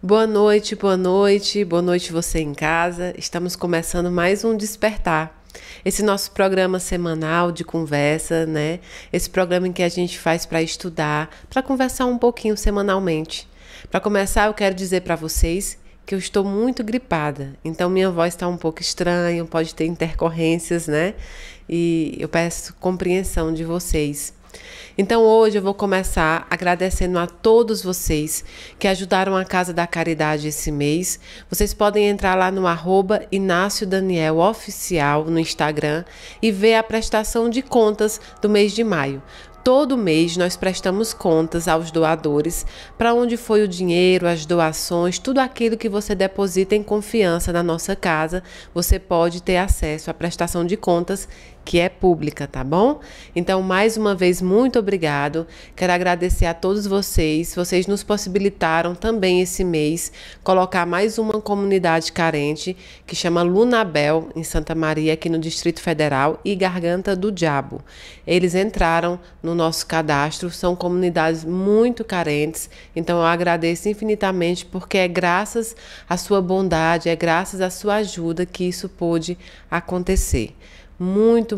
Boa noite você em casa. Estamos começando mais um Despertar. Esse nosso programa semanal de conversa, né? Esse programa em que a gente faz para estudar, para conversar um pouquinho semanalmente. Para começar, eu quero dizer para vocês que eu estou muito gripada, então minha voz está um pouco estranha, pode ter intercorrências, né? E eu peço compreensão de vocês. Então hoje eu vou começar agradecendo a todos vocês que ajudaram a Casa da Caridade esse mês. Vocês podem entrar lá no @InácioDanielOficial no Instagram e ver a prestação de contas do mês de maio. Todo mês nós prestamos contas aos doadores para onde foi o dinheiro, as doações, tudo aquilo que você deposita em confiança na nossa casa, você pode ter acesso à prestação de contas que é pública, tá bom? Então, mais uma vez, muito obrigado. Quero agradecer a todos vocês. Vocês nos possibilitaram também esse mês colocar mais uma comunidade carente que chama Lunabel, em Santa Maria, aqui no Distrito Federal, e Garganta do Diabo. Eles entraram no nosso cadastro, são comunidades muito carentes, então eu agradeço infinitamente porque é graças à sua bondade, é graças à sua ajuda que isso pôde acontecer. Muito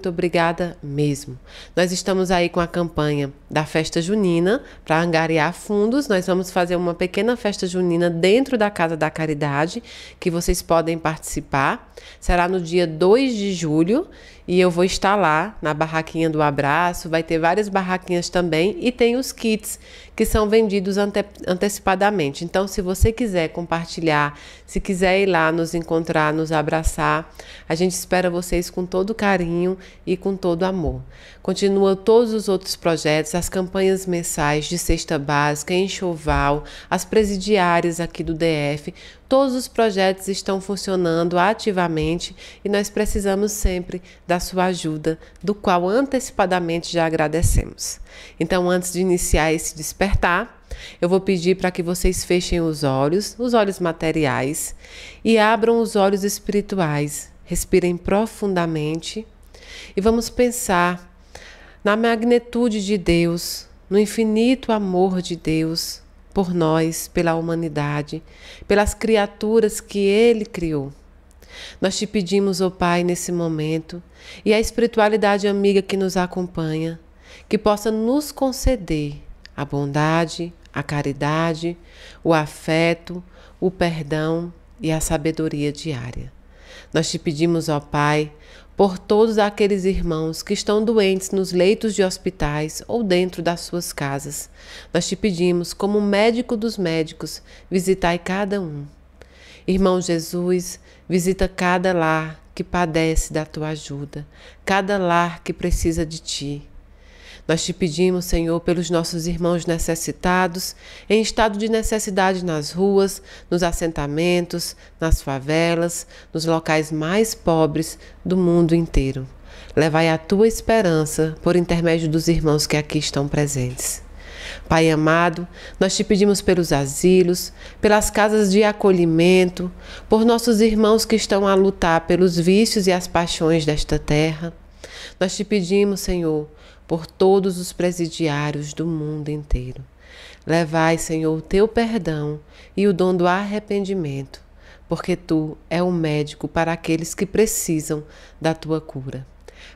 obrigada mesmo. Nós estamos aí com a campanha da festa junina para angariar fundos. Nós vamos fazer uma pequena festa junina dentro da Casa da Caridade, que vocês podem participar. Será no dia 2 de julho e eu vou estar lá na barraquinha do abraço. Vai ter várias barraquinhas também e tem os kits que são vendidos antecipadamente. Então, se você quiser compartilhar, se quiser ir lá nos encontrar, nos abraçar, a gente espera vocês com todo carinho e com todo amor. Continua todos os outros projetos, as campanhas mensais de cesta básica, enxoval, as presidiárias aqui do DF, todos os projetos estão funcionando ativamente e nós precisamos sempre da sua ajuda, do qual antecipadamente já agradecemos. Então, antes de iniciar esse despertar, eu vou pedir para que vocês fechem os olhos materiais, e abram os olhos espirituais. Respirem profundamente e vamos pensar na magnitude de Deus, no infinito amor de Deus por nós, pela humanidade, pelas criaturas que Ele criou. Nós te pedimos, ó Pai, nesse momento, e a espiritualidade amiga que nos acompanha, que possa nos conceder a bondade, a caridade, o afeto, o perdão e a sabedoria diária. Nós te pedimos, ó Pai, por todos aqueles irmãos que estão doentes nos leitos de hospitais ou dentro das suas casas. Nós te pedimos, como médico dos médicos, visitai cada um. Irmão Jesus, visita cada lar que padece da tua ajuda, cada lar que precisa de ti. Nós te pedimos, Senhor, pelos nossos irmãos necessitados, em estado de necessidade nas ruas, nos assentamentos, nas favelas, nos locais mais pobres do mundo inteiro. Levai a tua esperança por intermédio dos irmãos que aqui estão presentes. Pai amado, nós te pedimos pelos asilos, pelas casas de acolhimento, por nossos irmãos que estão a lutar pelos vícios e as paixões desta terra. Nós te pedimos, Senhor, por todos os presidiários do mundo inteiro. Levai, Senhor, o teu perdão e o dom do arrependimento, porque tu é o médico para aqueles que precisam da tua cura.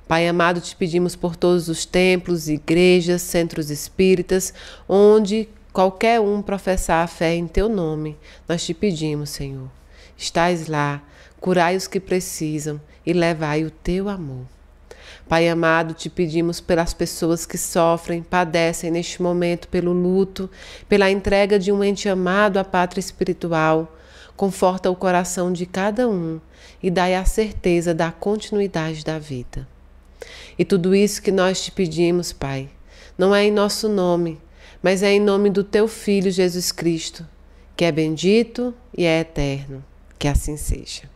Pai amado, te pedimos por todos os templos, igrejas, centros espíritas, onde qualquer um professar a fé em teu nome. Nós te pedimos, Senhor, estais lá, curai os que precisam e levai o teu amor. Pai amado, te pedimos pelas pessoas que sofrem, padecem neste momento pelo luto, pela entrega de um ente amado à pátria espiritual. Conforta o coração de cada um e dai a certeza da continuidade da vida. E tudo isso que nós te pedimos, Pai, não é em nosso nome, mas é em nome do teu Filho Jesus Cristo, que é bendito e é eterno. Que assim seja.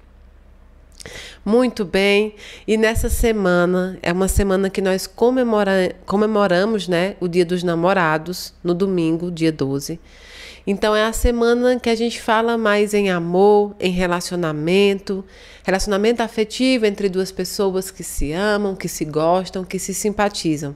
Muito bem, e nessa semana, é uma semana que nós comemoramos, né, o Dia dos Namorados, no domingo, dia 12. Então é a semana que a gente fala mais em amor, em relacionamento afetivo entre duas pessoas que se amam, que se gostam, que se simpatizam.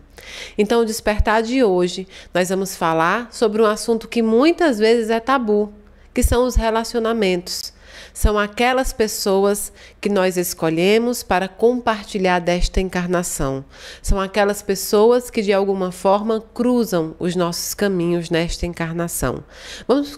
Então o despertar de hoje, nós vamos falar sobre um assunto que muitas vezes é tabu, que são os relacionamentos. São aquelas pessoas que nós escolhemos para compartilhar desta encarnação. São aquelas pessoas que de alguma forma cruzam os nossos caminhos nesta encarnação.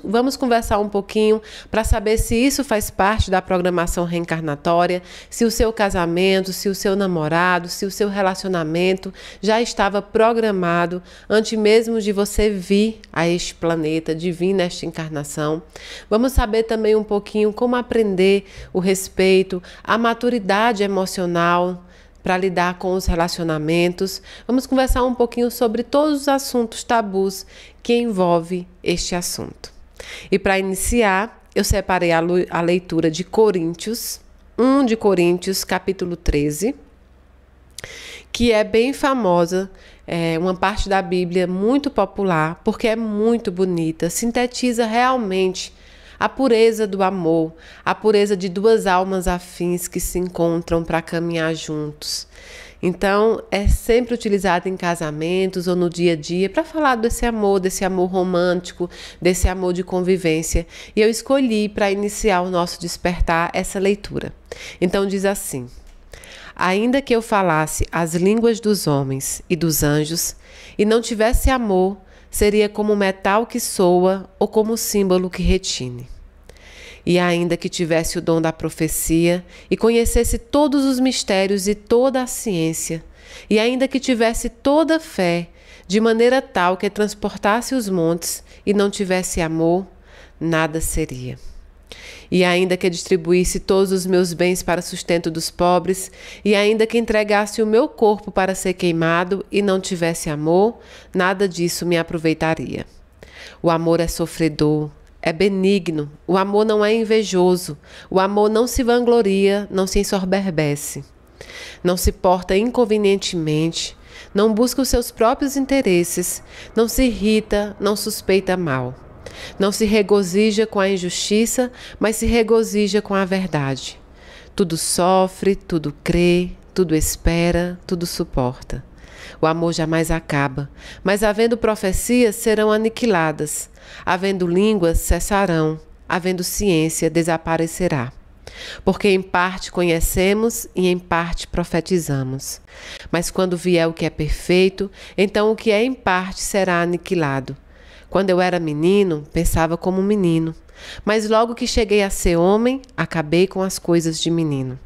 Vamos conversar um pouquinho para saber se isso faz parte da programação reencarnatória, se o seu casamento, se o seu namorado, se o seu relacionamento já estava programado antes mesmo de você vir a este planeta, de vir nesta encarnação. Vamos saber também um pouquinho como aprender o respeito, a maturidade emocional para lidar com os relacionamentos. Vamos conversar um pouquinho sobre todos os assuntos tabus que envolvem este assunto. E para iniciar, eu separei a leitura de Coríntios, 1 de Coríntios, capítulo 13, que é bem famosa, é uma parte da Bíblia muito popular, porque é muito bonita, sintetiza realmente a pureza do amor, a pureza de duas almas afins que se encontram para caminhar juntos. Então, é sempre utilizado em casamentos ou no dia a dia para falar desse amor romântico, desse amor de convivência. E eu escolhi para iniciar o nosso despertar essa leitura. Então, diz assim: ainda que eu falasse as línguas dos homens e dos anjos e não tivesse amor, seria como metal que soa ou como símbolo que retine. E ainda que tivesse o dom da profecia e conhecesse todos os mistérios e toda a ciência, e ainda que tivesse toda a fé, de maneira tal que transportasse os montes e não tivesse amor, nada seria. E ainda que distribuísse todos os meus bens para sustento dos pobres, e ainda que entregasse o meu corpo para ser queimado e não tivesse amor, nada disso me aproveitaria. O amor é sofredor, é benigno, o amor não é invejoso, o amor não se vangloria, não se ensoberbece, não se porta inconvenientemente, não busca os seus próprios interesses, não se irrita, não suspeita mal. Não se regozija com a injustiça, mas se regozija com a verdade. Tudo sofre, tudo crê, tudo espera, tudo suporta. O amor jamais acaba, mas havendo profecias serão aniquiladas, havendo línguas cessarão, havendo ciência desaparecerá. Porque em parte conhecemos e em parte profetizamos. Mas quando vier o que é perfeito, então o que é em parte será aniquilado. Quando eu era menino, pensava como menino, mas logo que cheguei a ser homem, acabei com as coisas de menino.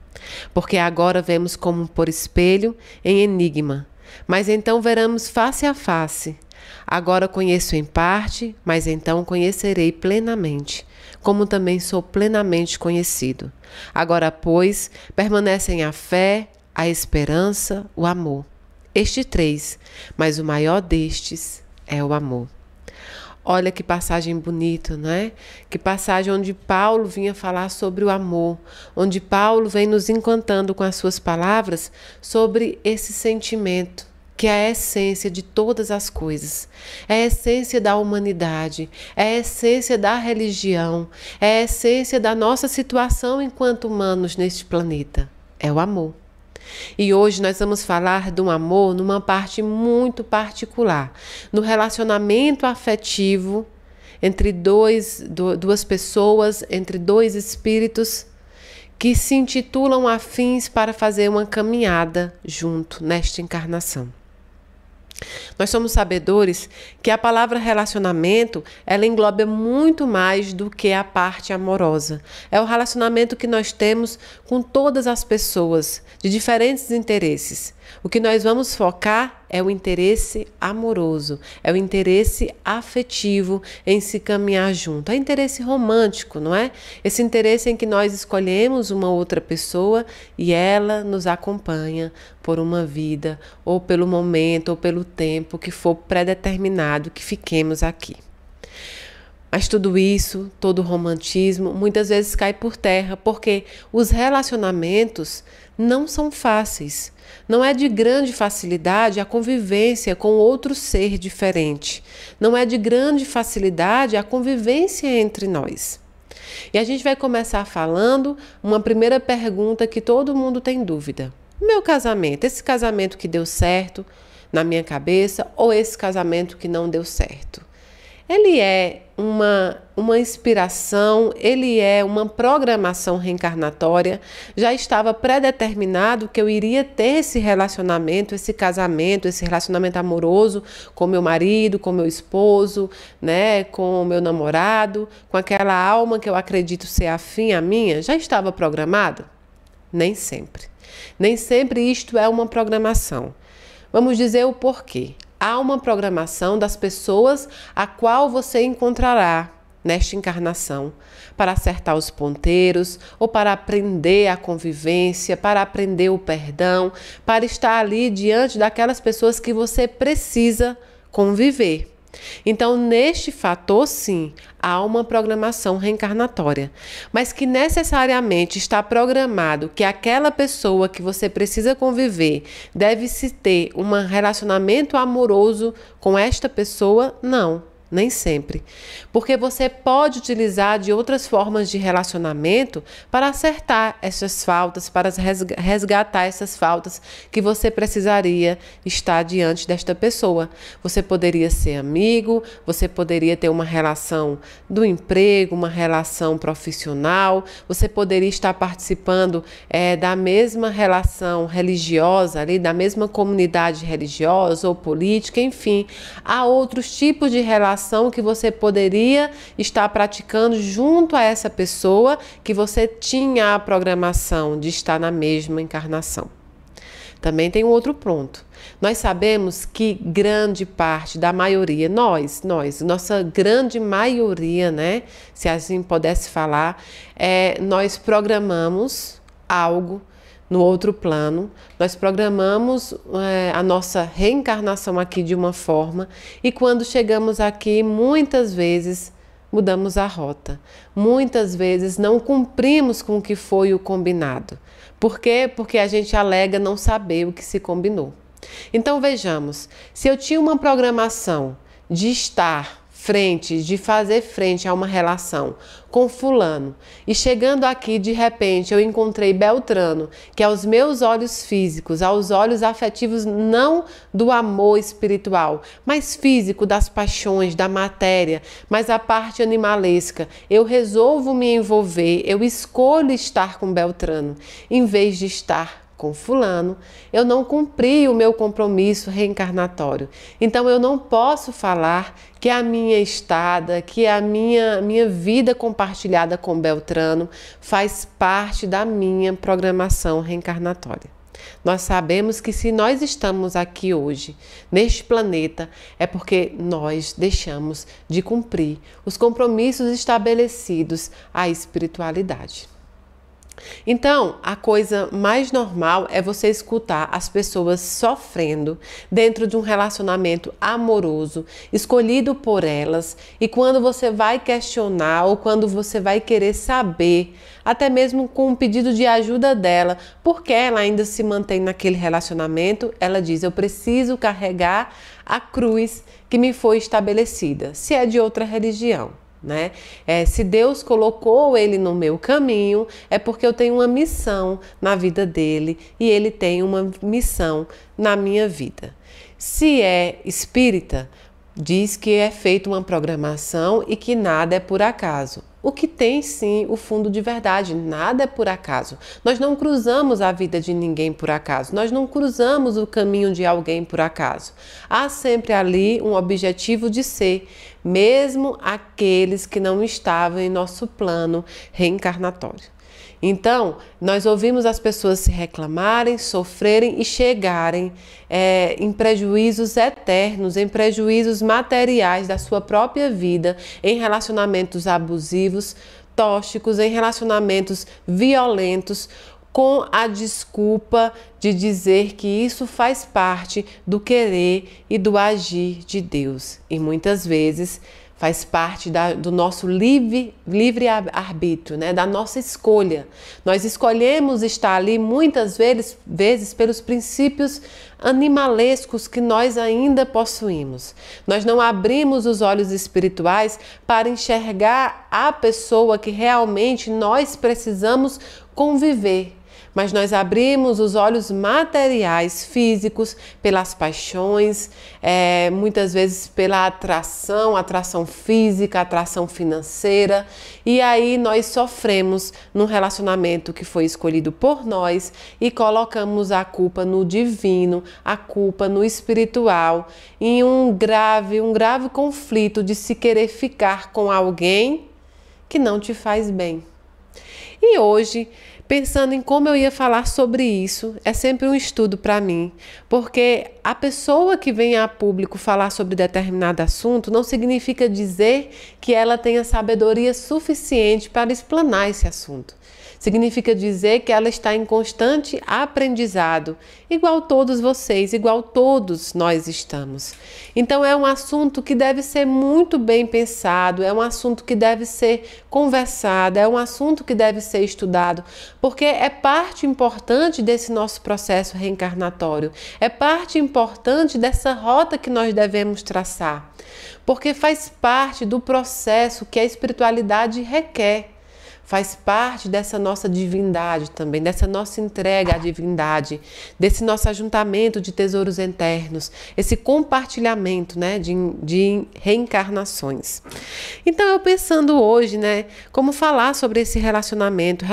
Porque agora vemos como por espelho, em enigma, mas então veremos face a face. Agora conheço em parte, mas então conhecerei plenamente, como também sou plenamente conhecido. Agora, pois, permanecem a fé, a esperança, o amor. Estes três, mas o maior destes é o amor. Olha que passagem bonita, né? Que passagem onde Paulo vinha falar sobre o amor, onde Paulo vem nos encantando com as suas palavras sobre esse sentimento, que é a essência de todas as coisas, é a essência da humanidade, é a essência da religião, é a essência da nossa situação enquanto humanos neste planeta, é o amor. E hoje nós vamos falar de um amor numa parte muito particular, no relacionamento afetivo entre duas pessoas, entre dois espíritos que se intitulam afins para fazer uma caminhada junto nesta encarnação. Nós somos sabedores que a palavra relacionamento, ela engloba muito mais do que a parte amorosa. É o relacionamento que nós temos com todas as pessoas, de diferentes interesses. O que nós vamos focar é o interesse amoroso, é o interesse afetivo em se caminhar junto. É interesse romântico, não é? Esse interesse em que nós escolhemos uma outra pessoa e ela nos acompanha por uma vida, ou pelo momento, ou pelo tempo que for predeterminado que fiquemos aqui. Mas tudo isso, todo o romantismo, muitas vezes cai por terra, porque os relacionamentos não são fáceis. Não é de grande facilidade a convivência com outro ser diferente. Não é de grande facilidade a convivência entre nós. E a gente vai começar falando uma primeira pergunta que todo mundo tem dúvida. Meu casamento, esse casamento que deu certo na minha cabeça ou esse casamento que não deu certo? ele é uma inspiração, ele é uma programação reencarnatória. Já estava predeterminado que eu iria ter esse relacionamento, esse casamento, esse relacionamento amoroso com meu marido, com meu esposo, né, com meu namorado, com aquela alma que eu acredito ser afim à minha. Já estava programado? Nem sempre. Nem sempre isto é uma programação. Vamos dizer o porquê. Há uma programação das pessoas a qual você encontrará nesta encarnação para acertar os ponteiros ou para aprender a convivência, para aprender o perdão, para estar ali diante daquelas pessoas que você precisa conviver. Então, neste fator, sim, há uma programação reencarnatória, mas que necessariamente está programado que aquela pessoa que você precisa conviver deve-se ter um relacionamento amoroso com esta pessoa, não. Nem sempre. Porque você pode utilizar de outras formas de relacionamento para acertar essas faltas, para resgatar essas faltas que você precisaria estar diante desta pessoa. Você poderia ser amigo, você poderia ter uma relação do emprego, uma relação profissional, você poderia estar participando da mesma relação religiosa, ali, da mesma comunidade religiosa ou política, enfim. Há outros tipos de relação que você poderia estar praticando junto a essa pessoa que você tinha a programação de estar na mesma encarnação. Também tem um outro ponto. Nós sabemos que grande parte da maioria, nossa grande maioria, né, se assim pudesse falar, nós programamos algo no outro plano, nós programamos a nossa reencarnação aqui de uma forma e quando chegamos aqui, muitas vezes mudamos a rota. Muitas vezes não cumprimos com o que foi o combinado. Por quê? Porque a gente alega não saber o que se combinou. Então vejamos, se eu tinha uma programação de estar de fazer frente a uma relação com fulano e chegando aqui de repente eu encontrei Beltrano, que aos meus olhos físicos, aos olhos afetivos não do amor espiritual, mas físico, das paixões, da matéria, mas a parte animalesca, eu resolvo me envolver, eu escolho estar com Beltrano em vez de estar com fulano, eu não cumpri o meu compromisso reencarnatório. Então eu não posso falar que a minha estada, que a minha vida compartilhada com Beltrano faz parte da minha programação reencarnatória. Nós sabemos que se nós estamos aqui hoje, neste planeta, é porque nós deixamos de cumprir os compromissos estabelecidos à espiritualidade. Então, a coisa mais normal é você escutar as pessoas sofrendo dentro de um relacionamento amoroso, escolhido por elas, e quando você vai questionar ou quando você vai querer saber, até mesmo com um pedido de ajuda dela, por que ela ainda se mantém naquele relacionamento, ela diz: eu preciso carregar a cruz que me foi estabelecida, se é de outra religião. Né? Se Deus colocou ele no meu caminho, é porque eu tenho uma missão na vida dele e ele tem uma missão na minha vida. Se é espírita, diz que é feita uma programação e que nada é por acaso. O que tem sim o fundo de verdade, nada é por acaso. Nós não cruzamos a vida de ninguém por acaso, nós não cruzamos o caminho de alguém por acaso. Há sempre ali um objetivo de ser, mesmo aqueles que não estavam em nosso plano reencarnatório. Então, nós ouvimos as pessoas se reclamarem, sofrerem e chegarem em prejuízos eternos, em prejuízos materiais da sua própria vida, em relacionamentos abusivos, tóxicos, em relacionamentos violentos, com a desculpa de dizer que isso faz parte do querer e do agir de Deus. E muitas vezes faz parte do nosso livre-arbítrio, né? Da nossa escolha. Nós escolhemos estar ali muitas vezes pelos princípios animalescos que nós ainda possuímos. Nós não abrimos os olhos espirituais para enxergar a pessoa que realmente nós precisamos conviver. mas nós abrimos os olhos materiais, físicos, pelas paixões, muitas vezes pela atração física, atração financeira, e aí nós sofremos num relacionamento que foi escolhido por nós e colocamos a culpa no divino, a culpa no espiritual, em um grave conflito de se querer ficar com alguém que não te faz bem. E hoje, pensando em como eu ia falar sobre isso, é sempre um estudo para mim, porque a pessoa que vem a público falar sobre determinado assunto não significa dizer que ela tenha sabedoria suficiente para explanar esse assunto. Significa dizer que ela está em constante aprendizado, igual todos vocês, igual todos nós estamos. Então é um assunto que deve ser muito bem pensado, é um assunto que deve ser conversado, é um assunto que deve ser estudado, porque é parte importante desse nosso processo reencarnatório, é parte importante dessa rota que nós devemos traçar, porque faz parte do processo que a espiritualidade requer. Faz parte dessa nossa divindade também, dessa nossa entrega à divindade, desse nosso ajuntamento de tesouros internos, esse compartilhamento, né, de reencarnações. Então, eu pensando hoje, né, como falar sobre esse relacionamento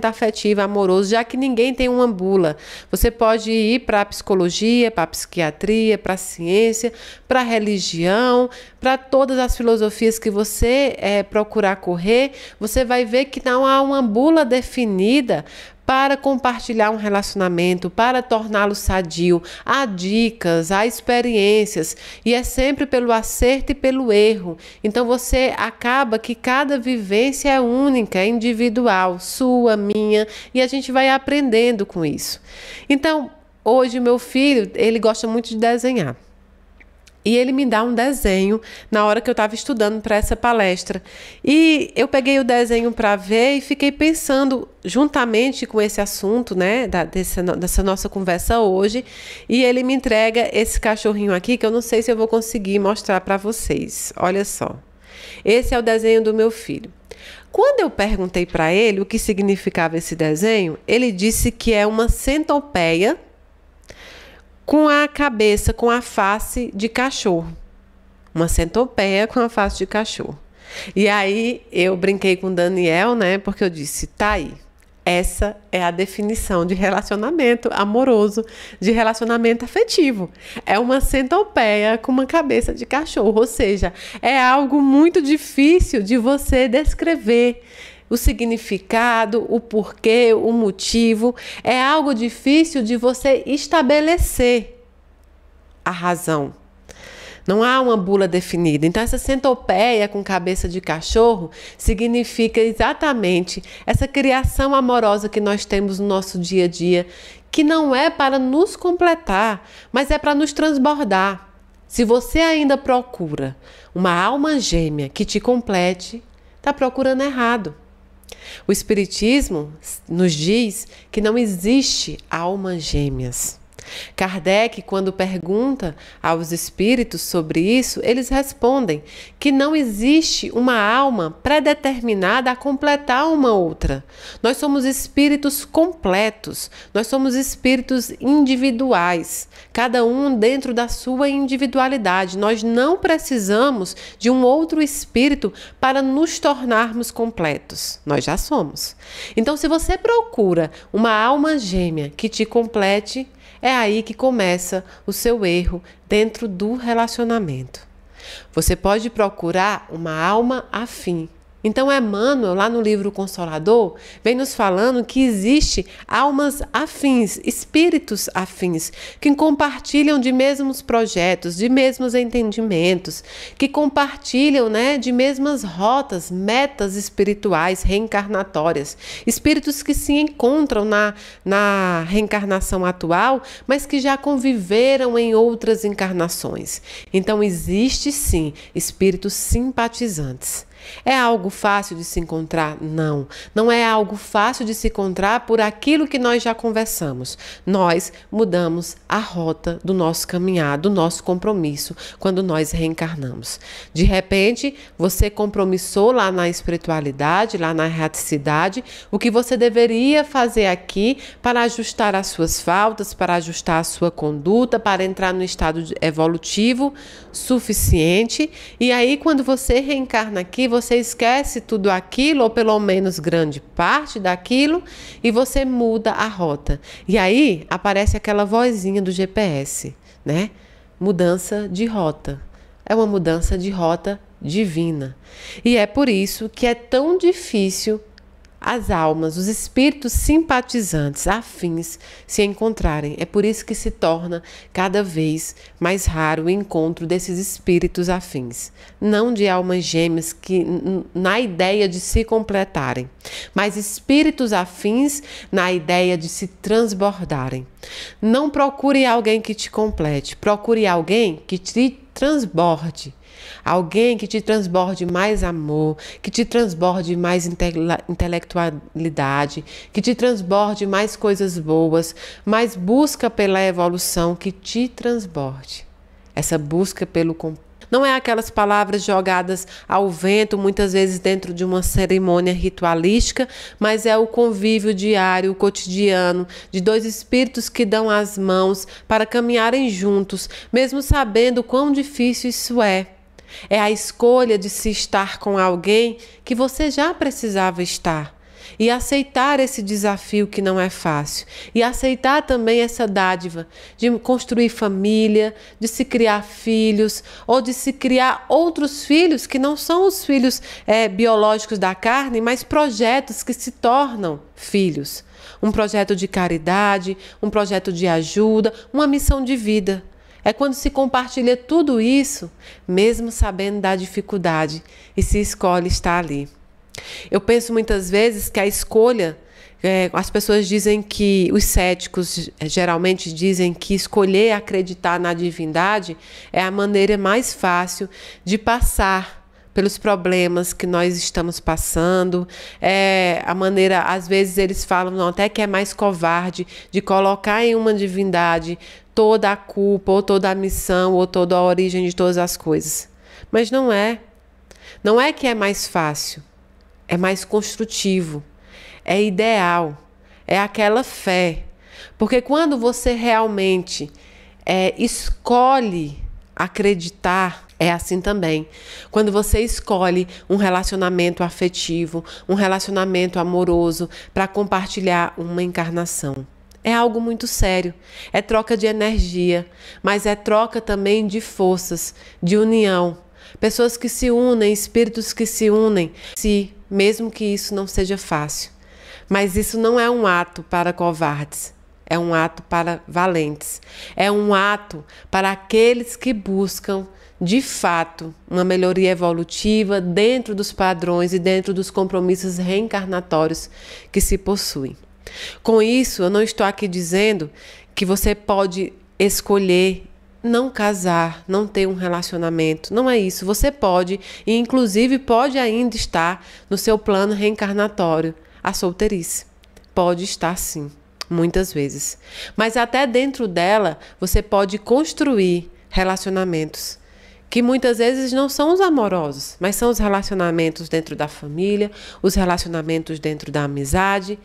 afetivo, amoroso, já que ninguém tem uma bula. Você pode ir para a psicologia, para a psiquiatria, para a ciência, para a religião, para todas as filosofias que você procurar correr, você vai ver que não há uma bula definida para compartilhar um relacionamento, para torná-lo sadio. Há dicas, há experiências, e é sempre pelo acerto e pelo erro. Então você acaba que cada vivência é única, é individual, sua, minha, e a gente vai aprendendo com isso. Então, hoje meu filho, ele gosta muito de desenhar. E ele me dá um desenho na hora que eu estava estudando para essa palestra. E eu peguei o desenho para ver e fiquei pensando juntamente com esse assunto, né, dessa nossa conversa hoje. E ele me entrega esse cachorrinho aqui, que eu não sei se eu vou conseguir mostrar para vocês. Olha só. Esse é o desenho do meu filho. Quando eu perguntei para ele o que significava esse desenho, ele disse que é uma centopeia com a cabeça, com a face de cachorro. Uma centopeia com a face de cachorro. E aí eu brinquei com o Daniel, né? Porque eu disse, tá aí. Essa é a definição de relacionamento amoroso, de relacionamento afetivo. É uma centopeia com uma cabeça de cachorro. Ou seja, é algo muito difícil de você descrever. O significado, o porquê, o motivo, é algo difícil de você estabelecer a razão. Não há uma bula definida. Então, essa centopeia com cabeça de cachorro significa exatamente essa criação amorosa que nós temos no nosso dia a dia, que não é para nos completar, mas é para nos transbordar. Se você ainda procura uma alma gêmea que te complete, está procurando errado. O Espiritismo nos diz que não existe almas gêmeas. Kardec, quando pergunta aos espíritos sobre isso, eles respondem que não existe uma alma predeterminada a completar uma outra. Nós somos espíritos completos, nós somos espíritos individuais, cada um dentro da sua individualidade. Nós não precisamos de um outro espírito para nos tornarmos completos. Nós já somos. Então, se você procura uma alma gêmea que te complete, é aí que começa o seu erro dentro do relacionamento. Você pode procurar uma alma afim. Então, Emmanuel, lá no livro Consolador, vem nos falando que existe almas afins, espíritos afins, que compartilham de mesmos projetos, de mesmos entendimentos, que compartilham, né, de mesmas rotas, metas espirituais reencarnatórias. Espíritos que se encontram na reencarnação atual, mas que já conviveram em outras encarnações. Então, existe sim espíritos simpatizantes. É algo fácil de se encontrar? Não. Não é algo fácil de se encontrar por aquilo que nós já conversamos. Nós mudamos a rota do nosso caminhar, do nosso compromisso, quando nós reencarnamos. De repente, você compromissou lá na espiritualidade, lá na erraticidade, o que você deveria fazer aqui para ajustar as suas faltas, para ajustar a sua conduta, para entrar no estado evolutivo suficiente. E aí, quando você reencarna aqui, você esquece tudo aquilo, ou pelo menos grande parte daquilo, e você muda a rota. E aí aparece aquela vozinha do GPS, né? Mudança de rota. É uma mudança de rota divina. E é por isso que é tão difícil as almas, os espíritos simpatizantes, afins, se encontrarem. É por isso que se torna cada vez mais raro o encontro desses espíritos afins. Não de almas gêmeas que na ideia de se completarem, mas espíritos afins na ideia de se transbordarem. Não procure alguém que te complete, procure alguém que te transborde. Alguém que te transborde mais amor, que te transborde mais intelectualidade, que te transborde mais coisas boas, mas busca pela evolução que te transborde. Essa busca pelo não é aquelas palavras jogadas ao vento, muitas vezes dentro de uma cerimônia ritualística, mas é o convívio diário, cotidiano, de dois espíritos que dão as mãos para caminharem juntos, mesmo sabendo quão difícil isso é. É a escolha de se estar com alguém que você já precisava estar. E aceitar esse desafio que não é fácil. E aceitar também essa dádiva de construir família, de se criar filhos, ou de se criar outros filhos que não são os filhos biológicos da carne, mas projetos que se tornam filhos. Um projeto de caridade, um projeto de ajuda, uma missão de vida. É quando se compartilha tudo isso, mesmo sabendo da dificuldade, e se escolhe estar ali. Eu penso muitas vezes que a escolha, as pessoas dizem que, os céticos geralmente dizem que escolher acreditar na divindade é a maneira mais fácil de passar pelos problemas que nós estamos passando, a maneira, às vezes eles falam não, até que é mais covarde de colocar em uma divindade toda a culpa, ou toda a missão, ou toda a origem de todas as coisas. Mas não é. Não é que é mais fácil, é mais construtivo, é ideal, é aquela fé. Porque quando você realmente escolhe acreditar, é assim também. Quando você escolhe um relacionamento afetivo, um relacionamento amoroso para compartilhar uma encarnação. É algo muito sério, é troca de energia, mas é troca também de forças, de união. Pessoas que se unem, espíritos que se unem, mesmo que isso não seja fácil. Mas isso não é um ato para covardes, é um ato para valentes. É um ato para aqueles que buscam, de fato, uma melhoria evolutiva dentro dos padrões e dentro dos compromissos reencarnatórios que se possuem. Com isso, eu não estou aqui dizendo que você pode escolher não casar, não ter um relacionamento. Não é isso. Você pode, e inclusive pode ainda estar no seu plano reencarnatório, a solteirice. Pode estar sim, muitas vezes. Mas até dentro dela, você pode construir relacionamentos que muitas vezes não são os amorosos, mas são os relacionamentos dentro da família, os relacionamentos dentro da amizade.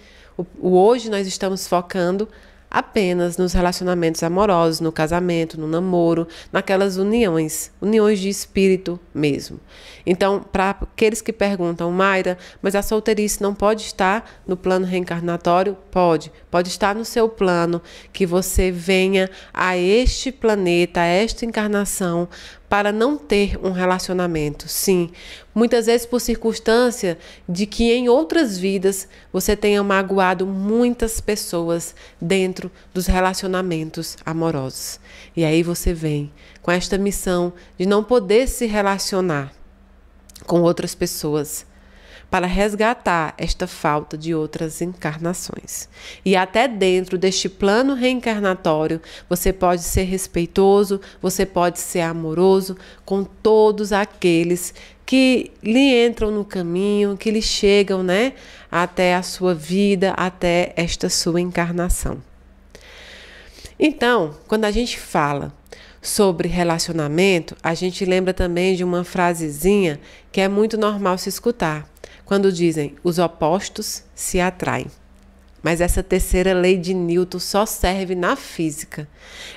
Hoje nós estamos focando apenas nos relacionamentos amorosos, no casamento, no namoro, naquelas uniões de espírito mesmo. Então, para aqueles que perguntam, Mayra, mas a solteirice não pode estar no plano reencarnatório? Pode estar no seu plano, que você venha a este planeta, a esta encarnação, para não ter um relacionamento, sim. Muitas vezes por circunstância de que em outras vidas você tenha magoado muitas pessoas dentro dos relacionamentos amorosos. E aí você vem com esta missão de não poder se relacionar com outras pessoas, para resgatar esta falta de outras encarnações. E até dentro deste plano reencarnatório, você pode ser respeitoso, você pode ser amoroso com todos aqueles que lhe entram no caminho, que lhe chegam, né, até a sua vida, até esta sua encarnação. Então, quando a gente fala sobre relacionamento, a gente lembra também de uma frasezinha que é muito normal se escutar, quando dizem: os opostos se atraem. Mas essa terceira lei de Newton só serve na física.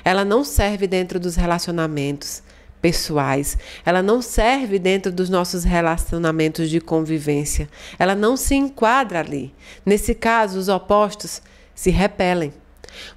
Ela não serve dentro dos relacionamentos pessoais. Ela não serve dentro dos nossos relacionamentos de convivência. Ela não se enquadra ali. Nesse caso, os opostos se repelem.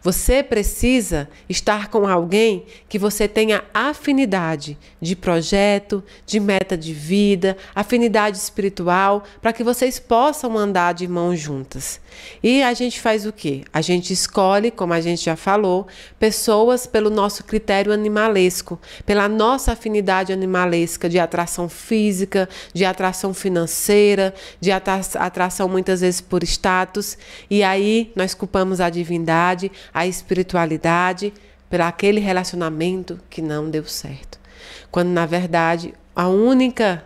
Você precisa estar com alguém que você tenha afinidade de projeto, de meta de vida, afinidade espiritual, para que vocês possam andar de mãos juntas. E a gente faz o quê? A gente escolhe, como a gente já falou, pessoas pelo nosso critério animalesco, pela nossa afinidade animalesca de atração física, de atração financeira, de atração muitas vezes por status. E aí nós culpamos a divindade, a espiritualidade, por aquele relacionamento que não deu certo. Quando, na verdade,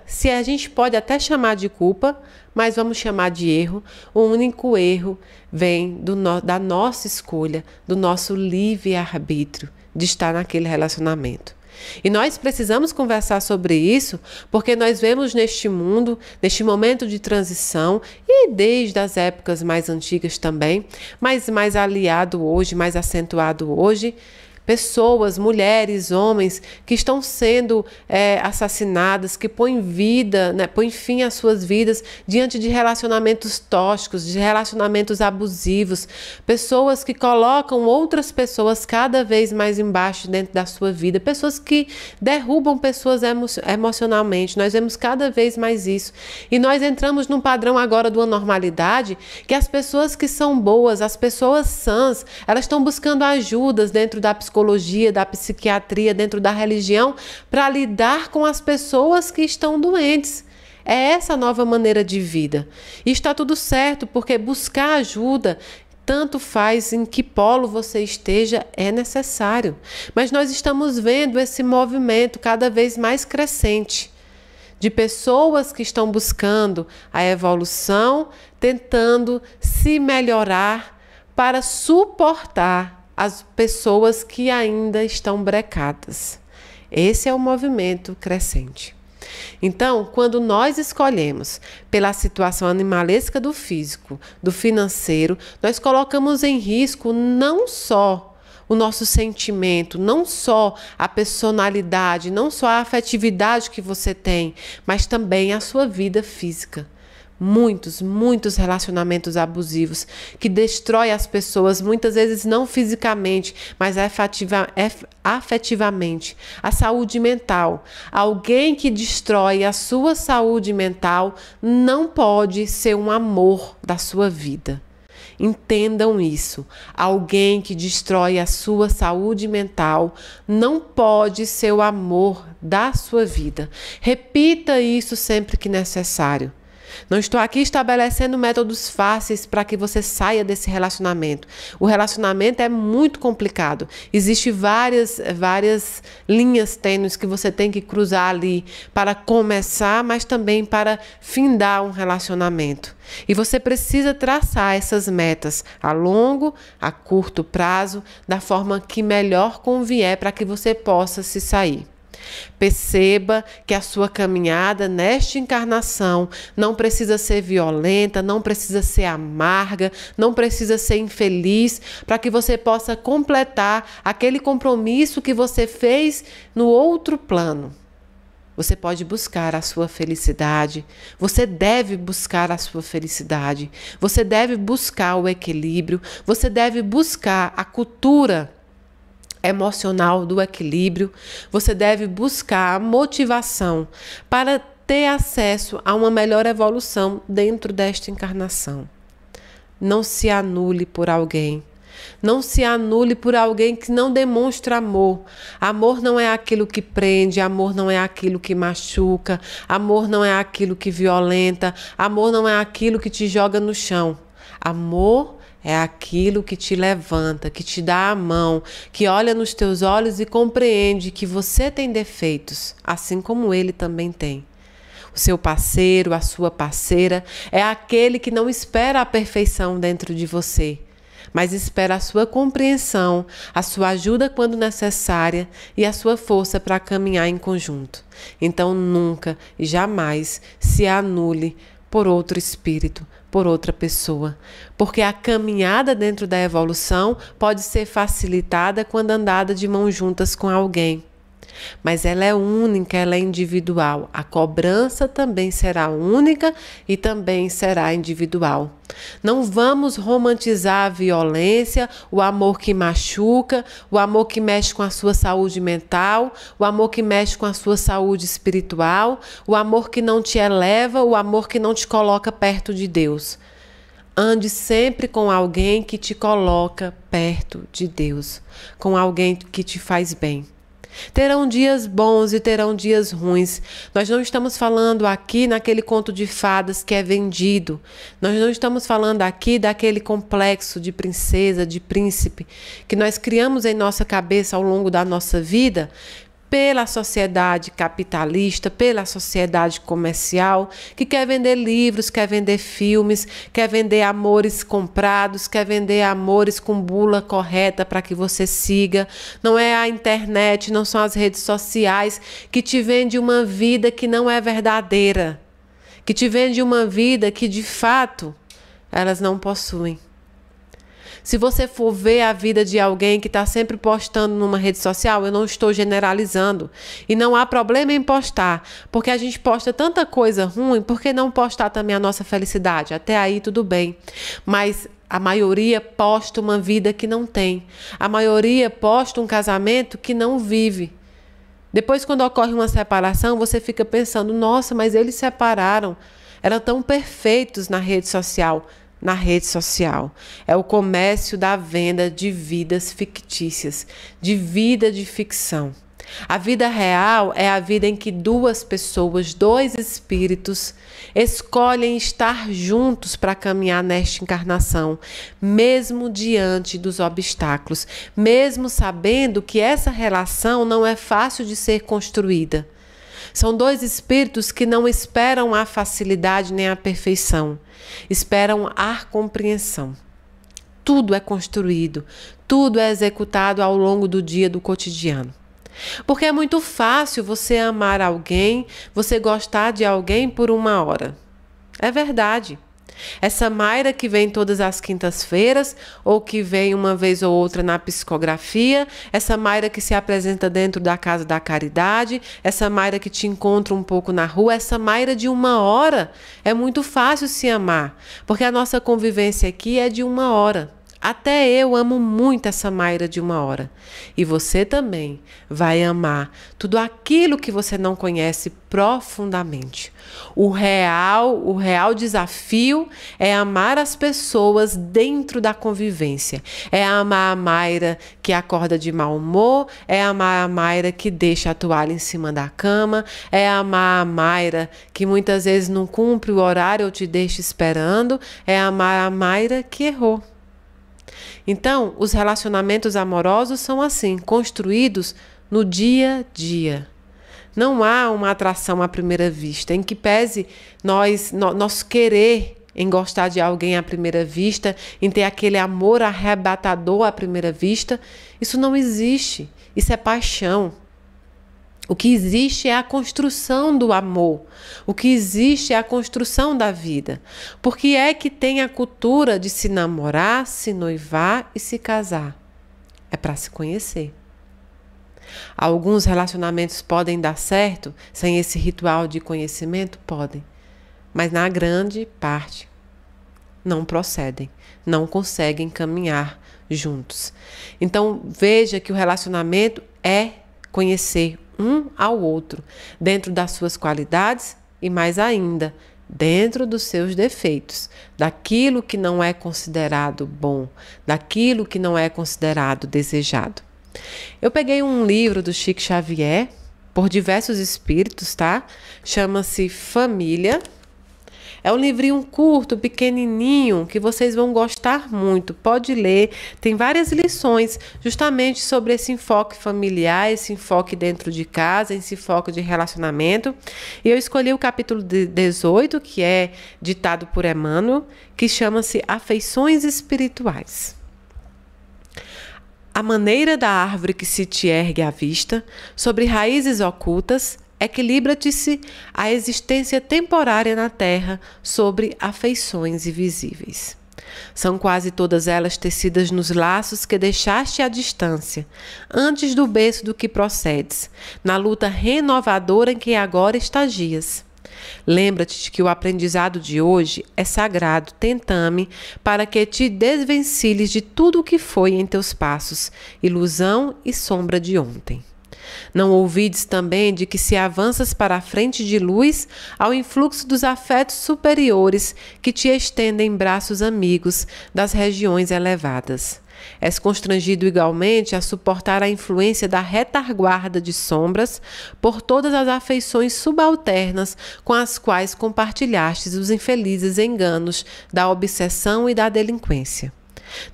se a gente pode até chamar de culpa, mas vamos chamar de erro, o único erro vem da nossa escolha, do nosso livre-arbítrio de estar naquele relacionamento. E nós precisamos conversar sobre isso, porque nós vemos neste mundo, neste momento de transição, e desde as épocas mais antigas também, mas mais aliado hoje, mais acentuado hoje, pessoas, mulheres, homens que estão sendo assassinadas, que põem vida, né, põem fim às suas vidas diante de relacionamentos tóxicos, de relacionamentos abusivos, pessoas que colocam outras pessoas cada vez mais embaixo dentro da sua vida, pessoas que derrubam pessoas emocionalmente. Nós vemos cada vez mais isso. E nós entramos num padrão agora de uma normalidade que as pessoas que são boas, as pessoas sãs, elas estão buscando ajudas dentro da psicologia, da psiquiatria, dentro da religião, para lidar com as pessoas que estão doentes. É essa nova maneira de vida. E está tudo certo, porque buscar ajuda, tanto faz em que polo você esteja, é necessário. Mas nós estamos vendo esse movimento cada vez mais crescente de pessoas que estão buscando a evolução, tentando se melhorar para suportar as pessoas que ainda estão brecadas. Esse é o movimento crescente. Então, quando nós escolhemos pela situação animalesca do físico, do financeiro, nós colocamos em risco não só o nosso sentimento, não só a personalidade, não só a afetividade que você tem, mas também a sua vida física. Muitos relacionamentos abusivos que destroem as pessoas, muitas vezes não fisicamente, mas afetivamente. A saúde mental. Alguém que destrói a sua saúde mental não pode ser um amor da sua vida. Entendam isso. Alguém que destrói a sua saúde mental não pode ser o amor da sua vida. Repita isso sempre que necessário. Não estou aqui estabelecendo métodos fáceis para que você saia desse relacionamento. O relacionamento é muito complicado. Existem várias linhas tênues que você tem que cruzar ali para começar, mas também para findar um relacionamento. E você precisa traçar essas metas a longo, a curto prazo, da forma que melhor convier para que você possa se sair. Perceba que a sua caminhada nesta encarnação não precisa ser violenta, não precisa ser amarga, não precisa ser infeliz, para que você possa completar aquele compromisso que você fez no outro plano. Você pode buscar a sua felicidade, você deve buscar a sua felicidade, você deve buscar o equilíbrio, você deve buscar a cultura emocional do equilíbrio, você deve buscar a motivação para ter acesso a uma melhor evolução dentro desta encarnação. Não se anule por alguém. Não se anule por alguém que não demonstra amor. Amor não é aquilo que prende, amor não é aquilo que machuca, amor não é aquilo que violenta, amor não é aquilo que te joga no chão. Amor é aquilo que te levanta, que te dá a mão, que olha nos teus olhos e compreende que você tem defeitos, assim como ele também tem. o seu parceiro, a sua parceira, é aquele que não espera a perfeição dentro de você, mas espera a sua compreensão, a sua ajuda quando necessária e a sua força para caminhar em conjunto. Então nunca e jamais se anule por outro espírito, por outra pessoa, porque a caminhada dentro da evolução pode ser facilitada quando andada de mãos juntas com alguém. Mas ela é única, ela é individual. A cobrança também será única e também será individual. Não vamos romantizar a violência, o amor que machuca, o amor que mexe com a sua saúde mental, o amor que mexe com a sua saúde espiritual, o amor que não te eleva, o amor que não te coloca perto de Deus. Ande sempre com alguém que te coloca perto de Deus, com alguém que te faz bem. Terão dias bons e terão dias ruins. Nós não estamos falando aqui naquele conto de fadas que é vendido. Nós não estamos falando aqui daquele complexo de princesa, de príncipe, que nós criamos em nossa cabeça ao longo da nossa vida, pela sociedade capitalista, pela sociedade comercial, que quer vender livros, quer vender filmes, quer vender amores comprados, quer vender amores com bula correta para que você siga. Não é a internet, não são as redes sociais que te vende uma vida que não é verdadeira, que te vende uma vida que de fato elas não possuem. Se você for ver a vida de alguém que está sempre postando numa rede social, eu não estou generalizando. E não há problema em postar, porque a gente posta tanta coisa ruim, por que não postar também a nossa felicidade? Até aí tudo bem. Mas a maioria posta uma vida que não tem. A maioria posta um casamento que não vive. Depois, quando ocorre uma separação, você fica pensando, nossa, mas eles separaram. Eram tão perfeitos na rede social. Na rede social. É o comércio da venda de vidas fictícias, de vida de ficção. A vida real é a vida em que duas pessoas, dois espíritos, escolhem estar juntos para caminhar nesta encarnação, mesmo diante dos obstáculos, mesmo sabendo que essa relação não é fácil de ser construída. São dois espíritos que não esperam a facilidade nem a perfeição, esperam a compreensão. Tudo é construído, tudo é executado ao longo do dia do cotidiano. Porque é muito fácil você amar alguém, você gostar de alguém por uma hora. É verdade. Essa Mayra que vem todas as quintas-feiras, ou que vem uma vez ou outra na psicografia, essa Mayra que se apresenta dentro da Casa da Caridade, essa Mayra que te encontra um pouco na rua, essa Mayra de uma hora, é muito fácil se amar, porque a nossa convivência aqui é de uma hora. Até eu amo muito essa Mayra de uma hora. E você também vai amar tudo aquilo que você não conhece profundamente. O real desafio é amar as pessoas dentro da convivência. É amar a Mayra que acorda de mau humor, é amar a Mayra que deixa a toalha em cima da cama, é amar a Mayra que muitas vezes não cumpre o horário ou te deixa esperando, é amar a Mayra que errou. Então, os relacionamentos amorosos são assim, construídos no dia a dia. Não há uma atração à primeira vista, em que pese nós querer em gostar de alguém à primeira vista, em ter aquele amor arrebatador à primeira vista. Isso não existe, isso é paixão. O que existe é a construção do amor. O que existe é a construção da vida. Porque é que tem a cultura de se namorar, se noivar e se casar. É para se conhecer. Alguns relacionamentos podem dar certo sem esse ritual de conhecimento? Podem. Mas na grande parte não procedem. Não conseguem caminhar juntos. Então veja que o relacionamento é conhecer um ao outro, dentro das suas qualidades e mais ainda, dentro dos seus defeitos, daquilo que não é considerado bom, daquilo que não é considerado desejado. Eu peguei um livro do Chico Xavier, por diversos espíritos, tá? Chama-se Família. É um livrinho curto, pequenininho, que vocês vão gostar muito. Pode ler, tem várias lições justamente sobre esse enfoque familiar, esse enfoque dentro de casa, esse enfoque de relacionamento. E eu escolhi o capítulo 18, que é ditado por Emmanuel, que chama-se Afeições Espirituais. A maneira da árvore que se te ergue à vista, sobre raízes ocultas, equilibra-te-se a existência temporária na terra sobre afeições invisíveis. São quase todas elas tecidas nos laços que deixaste à distância, antes do berço do que procedes, na luta renovadora em que agora estagias. Lembra-te de que o aprendizado de hoje é sagrado tentame para que te desvencilhes de tudo o que foi em teus passos, ilusão e sombra de ontem. Não ouvides também de que se avanças para a frente de luz ao influxo dos afetos superiores que te estendem braços amigos das regiões elevadas. És constrangido igualmente a suportar a influência da retaguarda de sombras por todas as afeições subalternas com as quais compartilhastes os infelizes enganos da obsessão e da delinquência.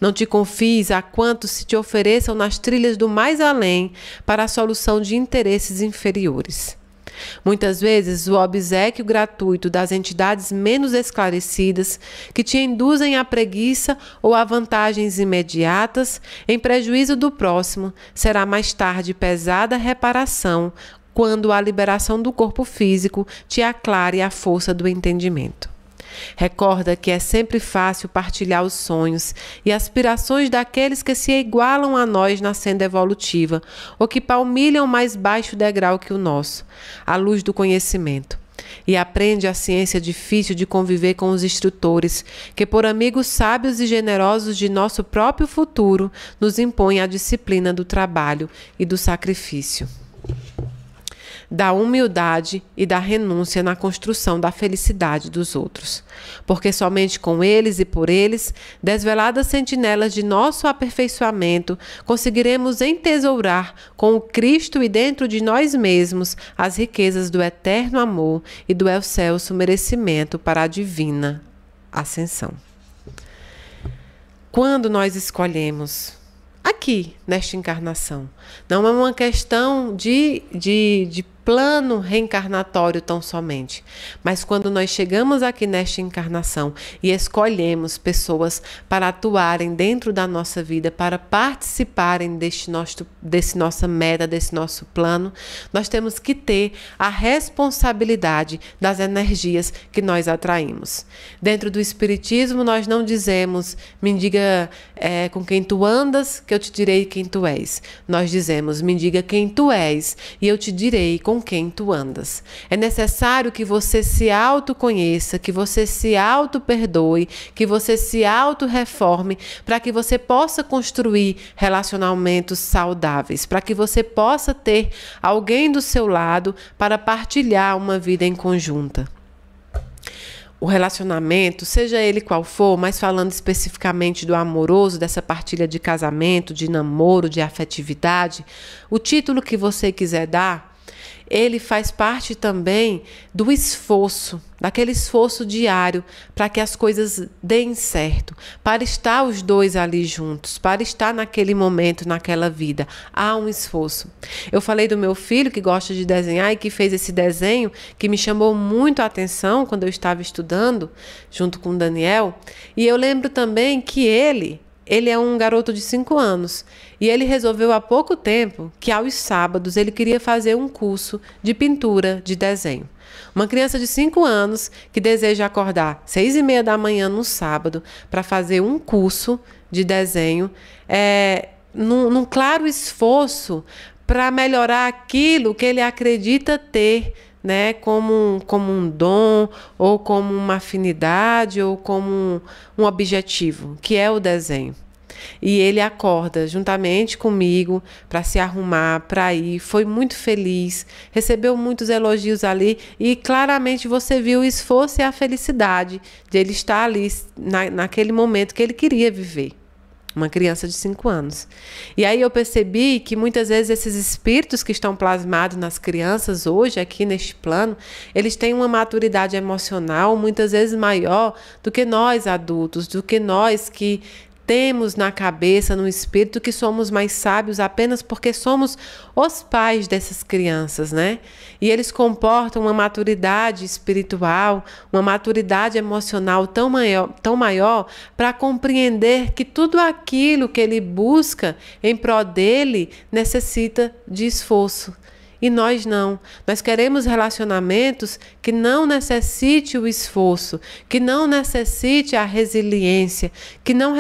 Não te confies a quantos se te ofereçam nas trilhas do mais além para a solução de interesses inferiores. Muitas vezes o obséquio gratuito das entidades menos esclarecidas que te induzem à preguiça ou a vantagens imediatas em prejuízo do próximo será mais tarde pesada reparação quando a liberação do corpo físico te aclare a força do entendimento. Recorda que é sempre fácil partilhar os sonhos e aspirações daqueles que se igualam a nós na senda evolutiva ou que palmilham mais baixo degrau que o nosso, à luz do conhecimento. E aprende a ciência difícil de conviver com os instrutores, que por amigos sábios e generosos de nosso próprio futuro, nos impõem a disciplina do trabalho e do sacrifício, da humildade e da renúncia na construção da felicidade dos outros. Porque somente com eles e por eles, desveladas sentinelas de nosso aperfeiçoamento, conseguiremos entesourar com o Cristo e dentro de nós mesmos as riquezas do eterno amor e do excelso merecimento para a divina ascensão. Quando nós escolhemos aqui, nesta encarnação, não é uma questão de plano reencarnatório tão somente, mas quando nós chegamos aqui nesta encarnação e escolhemos pessoas para atuarem dentro da nossa vida, para participarem desse nossa meta, desse nosso plano, nós temos que ter a responsabilidade das energias que nós atraímos. Dentro do Espiritismo, nós não dizemos, me diga com quem tu andas, que eu te direi quem tu és. Nós dizemos, me diga quem tu és, e eu te direi com quem tu andas. É necessário que você se autoconheça, que você se auto-perdoe, que você se auto-reforme, para que você possa construir relacionamentos saudáveis, para que você possa ter alguém do seu lado para partilhar uma vida em conjunta. O relacionamento, seja ele qual for, mas falando especificamente do amoroso, dessa partilha de casamento, de namoro, de afetividade, o título que você quiser dar, ele faz parte também do esforço, daquele esforço diário para que as coisas deem certo, para estar os dois ali juntos, para estar naquele momento, naquela vida. Há um esforço. Eu falei do meu filho que gosta de desenhar e que fez esse desenho que me chamou muito a atenção quando eu estava estudando junto com o Daniel. E eu lembro também que ele é um garoto de 5 anos e ele resolveu há pouco tempo que aos sábados ele queria fazer um curso de pintura, de desenho. Uma criança de 5 anos que deseja acordar 6h30 da manhã no sábado para fazer um curso de desenho, num claro esforço para melhorar aquilo que ele acredita ter, né, como um dom, ou como uma afinidade, ou como um objetivo, que é o desenho. E ele acorda juntamente comigo para se arrumar, para ir, foi muito feliz, recebeu muitos elogios ali e claramente você viu o esforço e a felicidade de ele estar ali naquele momento que ele queria viver. Uma criança de 5 anos. E aí eu percebi que muitas vezes esses espíritos que estão plasmados nas crianças hoje, aqui neste plano, eles têm uma maturidade emocional muitas vezes maior do que nós adultos, do que nós que temos na cabeça, no espírito, que somos mais sábios apenas porque somos os pais dessas crianças, né? E eles comportam uma maturidade espiritual, uma maturidade emocional tão maior para compreender que tudo aquilo que ele busca em prol dele necessita de esforço. E nós não. Nós queremos relacionamentos que não necessite o esforço, que não necessite a resiliência, que não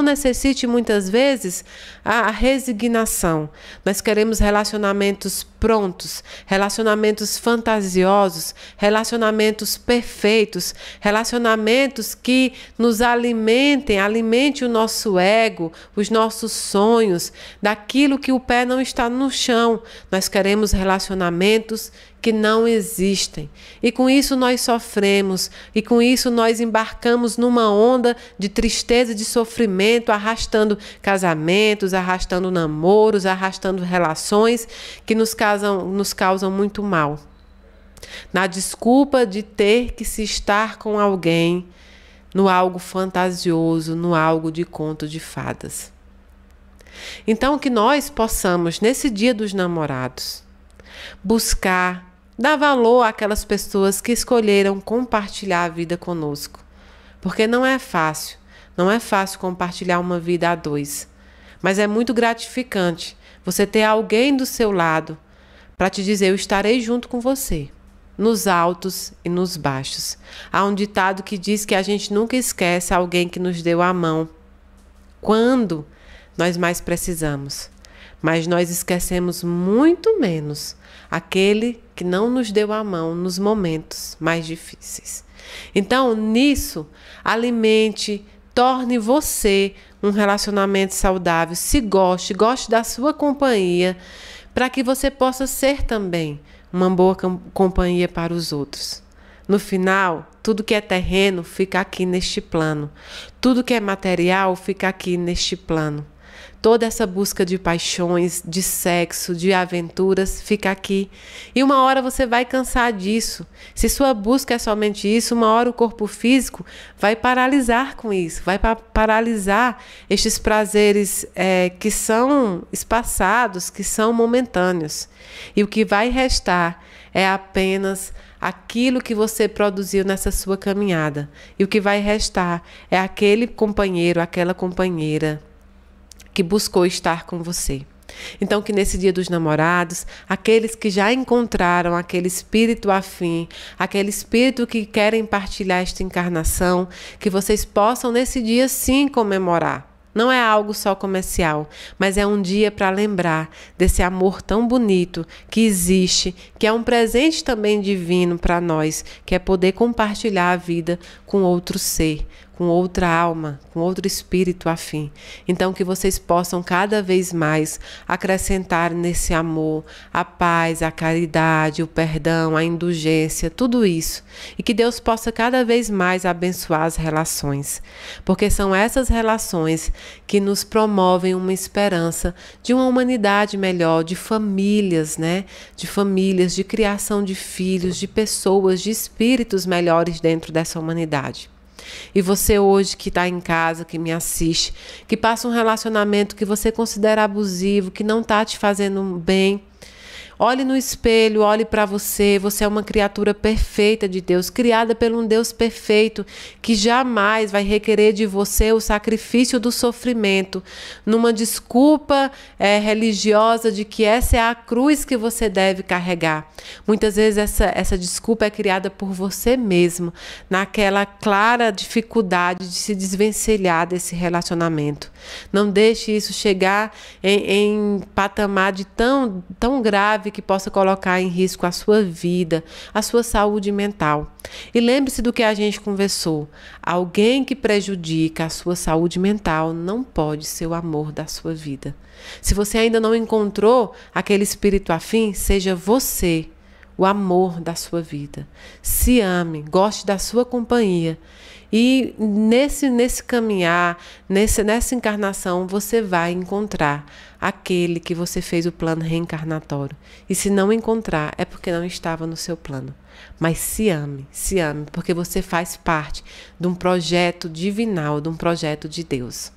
necessite muitas vezes a resignação. Nós queremos relacionamentos prontos, relacionamentos fantasiosos, relacionamentos perfeitos, relacionamentos que nos alimentem o nosso ego, os nossos sonhos, daquilo que o pé não está no chão. Nós queremos relacionamentos que não existem. E com isso nós sofremos, e com isso nós embarcamos numa onda de tristeza, de sofrimento, arrastando casamentos, arrastando namoros, arrastando relações que nos causam muito mal. Na desculpa de ter que se estar com alguém no algo fantasioso, no algo de conto de fadas. Então que nós possamos, nesse Dia dos Namorados, buscar dar valor àquelas pessoas que escolheram compartilhar a vida conosco. Porque não é fácil compartilhar uma vida a dois. Mas é muito gratificante você ter alguém do seu lado para te dizer: eu estarei junto com você, nos altos e nos baixos. Há um ditado que diz que a gente nunca esquece alguém que nos deu a mão quando nós mais precisamos. Mas nós esquecemos muito menos aquele que não nos deu a mão nos momentos mais difíceis. Então, nisso, alimente, torne você um relacionamento saudável. Se goste da sua companhia, para que você possa ser também uma boa companhia para os outros. No final, tudo que é terreno fica aqui neste plano. Tudo que é material fica aqui neste plano. Toda essa busca de paixões, de sexo, de aventuras fica aqui. E uma hora você vai cansar disso. Se sua busca é somente isso, uma hora o corpo físico vai paralisar com isso. Vai paralisar estes prazeres que são espaçados, que são momentâneos. E o que vai restar é apenas aquilo que você produziu nessa sua caminhada. E o que vai restar é aquele companheiro, aquela companheira que buscou estar com você. Então, que nesse Dia dos Namorados, aqueles que já encontraram aquele espírito afim, aquele espírito que querem partilhar esta encarnação, que vocês possam nesse dia sim comemorar. Não é algo só comercial, mas é um dia para lembrar desse amor tão bonito que existe, que é um presente também divino para nós, que é poder compartilhar a vida com outro ser, com outra alma, com outro espírito afim. Então que vocês possam cada vez mais acrescentar nesse amor a paz, a caridade, o perdão, a indulgência, tudo isso. E que Deus possa cada vez mais abençoar as relações, porque são essas relações que nos promovem uma esperança de uma humanidade melhor, de famílias, né? De famílias, de criação de filhos, de pessoas, de espíritos melhores dentro dessa humanidade. E você hoje que está em casa, que me assiste, que passa um relacionamento que você considera abusivo, que não está te fazendo bem, olhe no espelho, olhe para você. Você é uma criatura perfeita de Deus, criada por um Deus perfeito, que jamais vai requerer de você o sacrifício do sofrimento, numa desculpa religiosa de que essa é a cruz que você deve carregar. Muitas vezes essa desculpa é criada por você mesmo, naquela clara dificuldade de se desvencilhar desse relacionamento. Não deixe isso chegar em patamar de tão grave que possa colocar em risco a sua vida, a sua saúde mental. E lembre-se do que a gente conversou. Alguém que prejudica a sua saúde mental não pode ser o amor da sua vida. Se você ainda não encontrou aquele espírito afim, seja você o amor da sua vida. Se ame, goste da sua companhia E nesse caminhar, nessa encarnação, você vai encontrar aquele que você fez o plano reencarnatório. E se não encontrar, é porque não estava no seu plano. Mas se ame, porque você faz parte de um projeto divinal, de um projeto de Deus.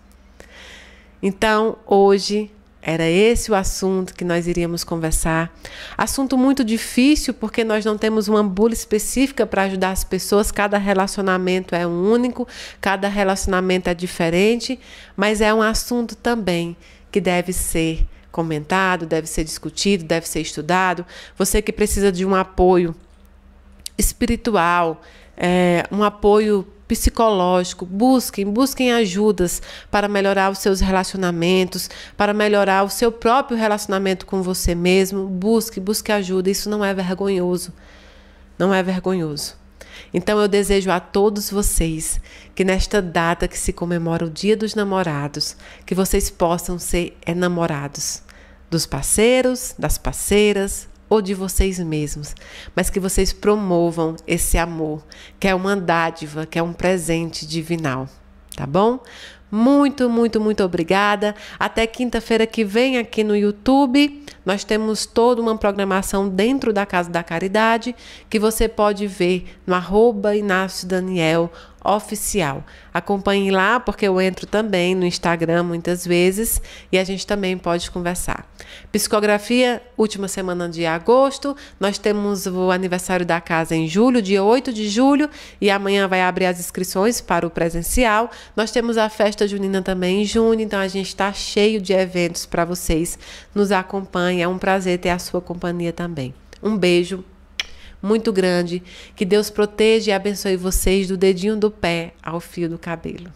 Então, hoje, era esse o assunto que nós iríamos conversar. Assunto muito difícil, porque nós não temos uma bula específica para ajudar as pessoas. Cada relacionamento é único, cada relacionamento é diferente, mas é um assunto também que deve ser comentado, deve ser discutido, deve ser estudado. Você que precisa de um apoio espiritual, um apoio psicológico, busquem ajudas para melhorar os seus relacionamentos, para melhorar o seu próprio relacionamento com você mesmo. Busque ajuda, isso não é vergonhoso, não é vergonhoso. Então eu desejo a todos vocês que nesta data que se comemora o Dia dos Namorados, que vocês possam ser namorados dos parceiros, das parceiras, ou de vocês mesmos, mas que vocês promovam esse amor, que é uma dádiva, que é um presente divinal, tá bom? Muito, muito, muito obrigada. Até quinta-feira que vem aqui no YouTube. Nós temos toda uma programação dentro da Casa da Caridade que você pode ver no @InácioDaniel oficial. Acompanhe lá, porque eu entro também no Instagram muitas vezes e a gente também pode conversar. Psicografia, última semana de agosto. Nós temos o aniversário da casa em julho, dia 8 de julho, e amanhã vai abrir as inscrições para o presencial. Nós temos a festa junina também em junho, então a gente está cheio de eventos para vocês. Nos acompanhem, é um prazer ter a sua companhia também. Um beijo muito grande, que Deus proteja e abençoe vocês do dedinho do pé ao fio do cabelo.